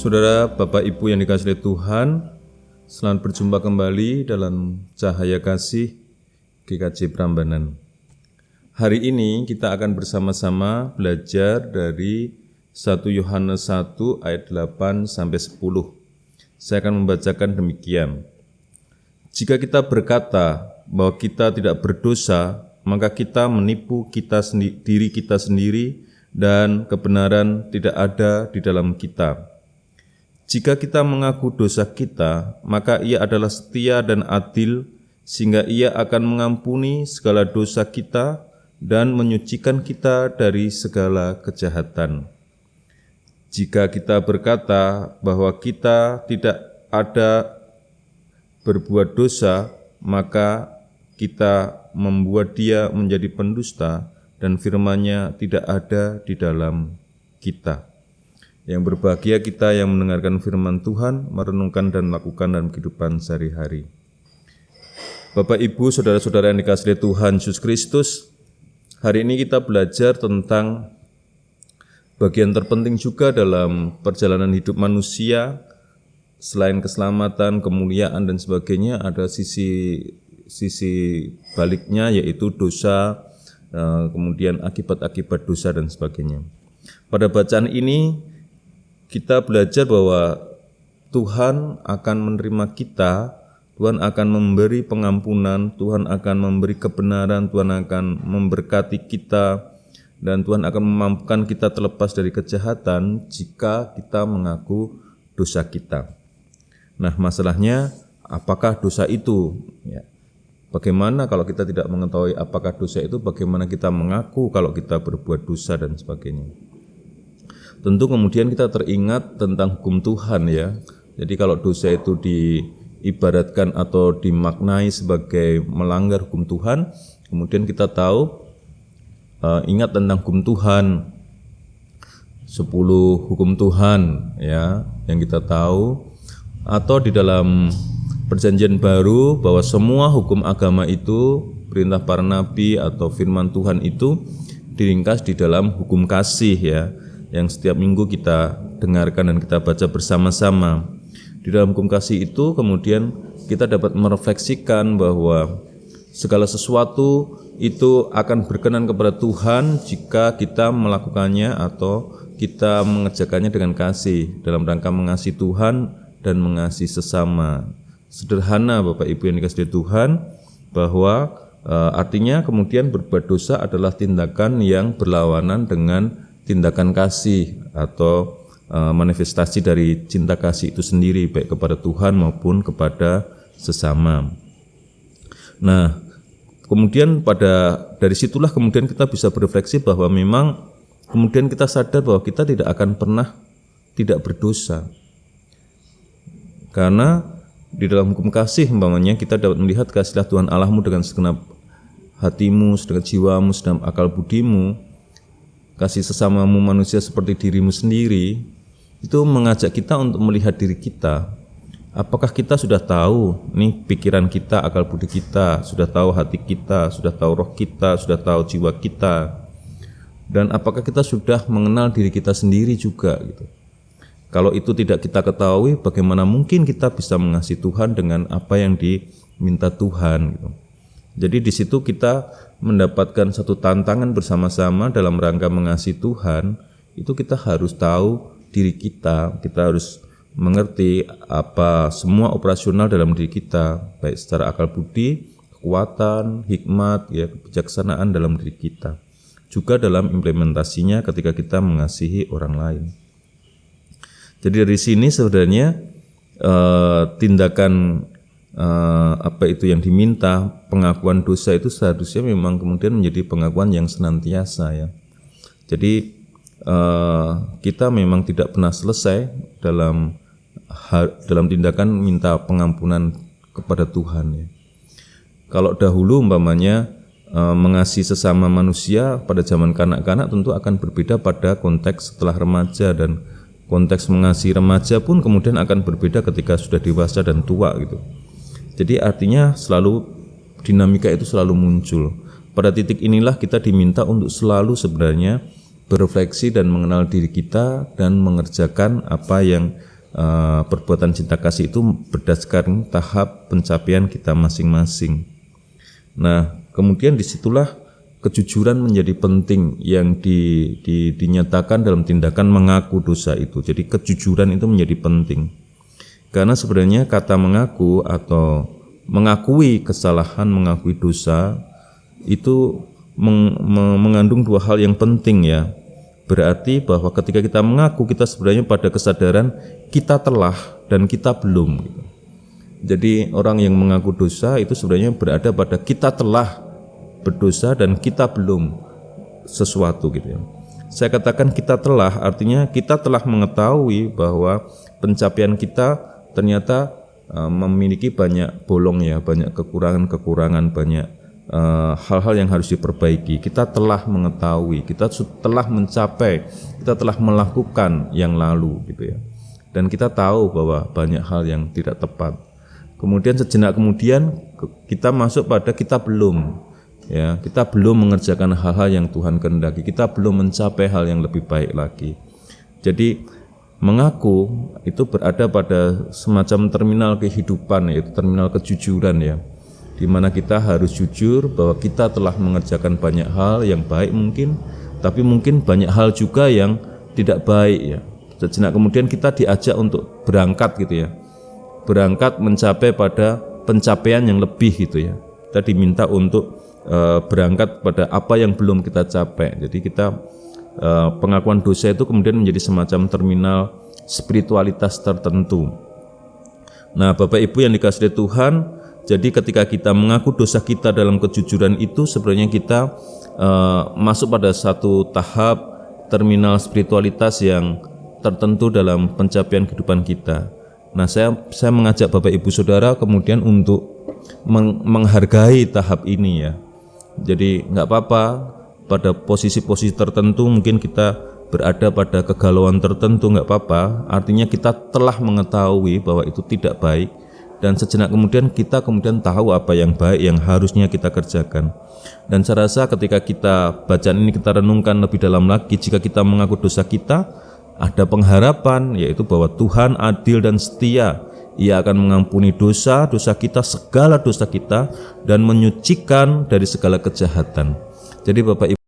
Saudara, Bapak, Ibu yang dikasihi Tuhan, selamat berjumpa kembali dalam Cahaya Kasih GKJ Prambanan. Hari ini kita akan bersama-sama belajar dari 1 Yohanes 1 ayat 8 sampai 10. Saya akan membacakan demikian. Jika kita berkata bahwa kita tidak berdosa, maka kita menipu diri kita sendiri dan kebenaran tidak ada di dalam kita. Jika kita mengaku dosa kita, maka Ia adalah setia dan adil, sehingga Ia akan mengampuni segala dosa kita dan menyucikan kita dari segala kejahatan. Jika kita berkata bahwa kita tidak ada berbuat dosa, maka kita membuat Dia menjadi pendusta dan firman-Nya tidak ada di dalam kita. Yang berbahagia kita yang mendengarkan firman Tuhan, merenungkan dan melakukan dalam kehidupan sehari-hari. Bapak, Ibu, saudara-saudara yang dikasihi Tuhan Yesus Kristus, hari ini kita belajar tentang bagian terpenting juga dalam perjalanan hidup manusia. Selain keselamatan, kemuliaan dan sebagainya, ada sisi baliknya, yaitu dosa, kemudian akibat-akibat dosa dan sebagainya. Pada bacaan ini kita belajar bahwa Tuhan akan menerima kita, Tuhan akan memberi pengampunan, Tuhan akan memberi kebenaran, Tuhan akan memberkati kita, dan Tuhan akan memampukan kita terlepas dari kejahatan jika kita mengaku dosa kita. Nah, masalahnya apakah dosa itu? Bagaimana kalau kita tidak mengetahui apakah dosa itu, bagaimana kita mengaku kalau kita berbuat dosa dan sebagainya. Tentu kemudian kita teringat tentang hukum Tuhan ya. Jadi kalau dosa itu diibaratkan atau dimaknai sebagai melanggar hukum Tuhan, kemudian kita tahu ingat tentang hukum Tuhan, 10 hukum Tuhan ya yang kita tahu, atau di dalam Perjanjian Baru bahwa semua hukum agama itu, perintah para nabi atau firman Tuhan itu diringkas di dalam hukum kasih ya, yang setiap minggu kita dengarkan dan kita baca bersama-sama. Di dalam hukum kasih itu kemudian kita dapat merefleksikan bahwa segala sesuatu itu akan berkenan kepada Tuhan jika kita melakukannya atau kita mengerjakannya dengan kasih, dalam rangka mengasihi Tuhan dan mengasihi sesama. Sederhana Bapak Ibu yang dikasihi Tuhan, bahwa artinya kemudian berbuat dosa adalah tindakan yang berlawanan dengan tindakan kasih atau manifestasi dari cinta kasih itu sendiri, baik kepada Tuhan maupun kepada sesama. Nah, kemudian dari situlah kemudian kita bisa berefleksi bahwa memang kemudian kita sadar bahwa kita tidak akan pernah tidak berdosa. Karena di dalam hukum kasih umpamanya kita dapat melihat kasihlah Tuhan Allahmu dengan segenap hatimu, segenap jiwamu, segenap akal budimu. Kasih sesamamu manusia seperti dirimu sendiri, itu mengajak kita untuk melihat diri kita. Apakah kita sudah tahu nih pikiran kita, akal budi kita, sudah tahu hati kita, sudah tahu roh kita, sudah tahu jiwa kita, dan apakah kita sudah mengenal diri kita sendiri juga gitu. Kalau itu tidak kita ketahui, bagaimana mungkin kita bisa mengasihi Tuhan dengan apa yang diminta Tuhan gitu. Jadi di situ kita mendapatkan satu tantangan bersama-sama dalam rangka mengasihi Tuhan. Itu kita harus tahu diri kita harus mengerti apa semua operasional dalam diri kita, baik secara akal budi, kekuatan, hikmat, ya, kebijaksanaan dalam diri kita. Juga dalam implementasinya ketika kita mengasihi orang lain. Jadi dari sini sebenarnya tindakan apa itu yang diminta, pengakuan dosa itu seharusnya memang kemudian menjadi pengakuan yang senantiasa ya. Jadi kita memang tidak pernah selesai dalam tindakan minta pengampunan kepada Tuhan ya. Kalau dahulu umpamanya mengasihi sesama manusia pada zaman kanak-kanak tentu akan berbeda pada konteks setelah remaja, dan konteks mengasihi remaja pun kemudian akan berbeda ketika sudah dewasa dan tua gitu. Jadi artinya selalu dinamika itu selalu muncul. Pada titik inilah kita diminta untuk selalu sebenarnya berefleksi dan mengenal diri kita dan mengerjakan apa yang perbuatan cinta kasih itu berdasarkan tahap pencapaian kita masing-masing. Nah, kemudian disitulah kejujuran menjadi penting yang dinyatakan dalam tindakan mengaku dosa itu. Jadi kejujuran itu menjadi penting. Karena sebenarnya kata mengaku atau mengakui kesalahan, mengakui dosa itu mengandung dua hal yang penting ya. Berarti bahwa ketika kita mengaku, kita sebenarnya pada kesadaran kita telah dan kita belum gitu. Jadi orang yang mengaku dosa itu sebenarnya berada pada kita telah berdosa dan kita belum sesuatu gitu ya. Saya katakan kita telah, artinya kita telah mengetahui bahwa pencapaian kita ternyata memiliki banyak bolong ya, banyak kekurangan-kekurangan, banyak hal-hal yang harus diperbaiki. Kita telah mengetahui, kita telah mencapai, kita telah melakukan yang lalu gitu ya. Dan kita tahu bahwa banyak hal yang tidak tepat. Kemudian sejenak kemudian kita masuk pada kita belum. Ya, kita belum mengerjakan hal-hal yang Tuhan kehendaki. Kita belum mencapai hal yang lebih baik lagi. Jadi mengaku itu berada pada semacam terminal kehidupan, yaitu terminal kejujuran ya. Di mana kita harus jujur bahwa kita telah mengerjakan banyak hal yang baik mungkin, tapi mungkin banyak hal juga yang tidak baik ya. Sejenak kemudian kita diajak untuk berangkat gitu ya. Berangkat mencapai pada pencapaian yang lebih gitu ya. Kita diminta untuk berangkat pada apa yang belum kita capai. Jadi kita pengakuan dosa itu kemudian menjadi semacam terminal spiritualitas tertentu. Nah, Bapak Ibu yang dikasihi Tuhan, jadi ketika kita mengaku dosa kita dalam kejujuran itu sebenarnya kita masuk pada satu tahap terminal spiritualitas yang tertentu dalam pencapaian kehidupan kita. Nah, saya mengajak Bapak Ibu Saudara kemudian untuk menghargai tahap ini ya. Jadi nggak apa-apa pada posisi-posisi tertentu mungkin kita berada pada kegalauan tertentu, nggak apa-apa. Artinya kita telah mengetahui bahwa itu tidak baik. Dan sejenak kemudian kita tahu apa yang baik yang harusnya kita kerjakan. Dan saya rasa ketika kita bacaan ini kita renungkan lebih dalam lagi, jika kita mengaku dosa kita, ada pengharapan yaitu bahwa Tuhan adil dan setia. Ia akan mengampuni dosa kita, segala dosa kita, dan menyucikan dari segala kejahatan. Jadi Bapak Ibu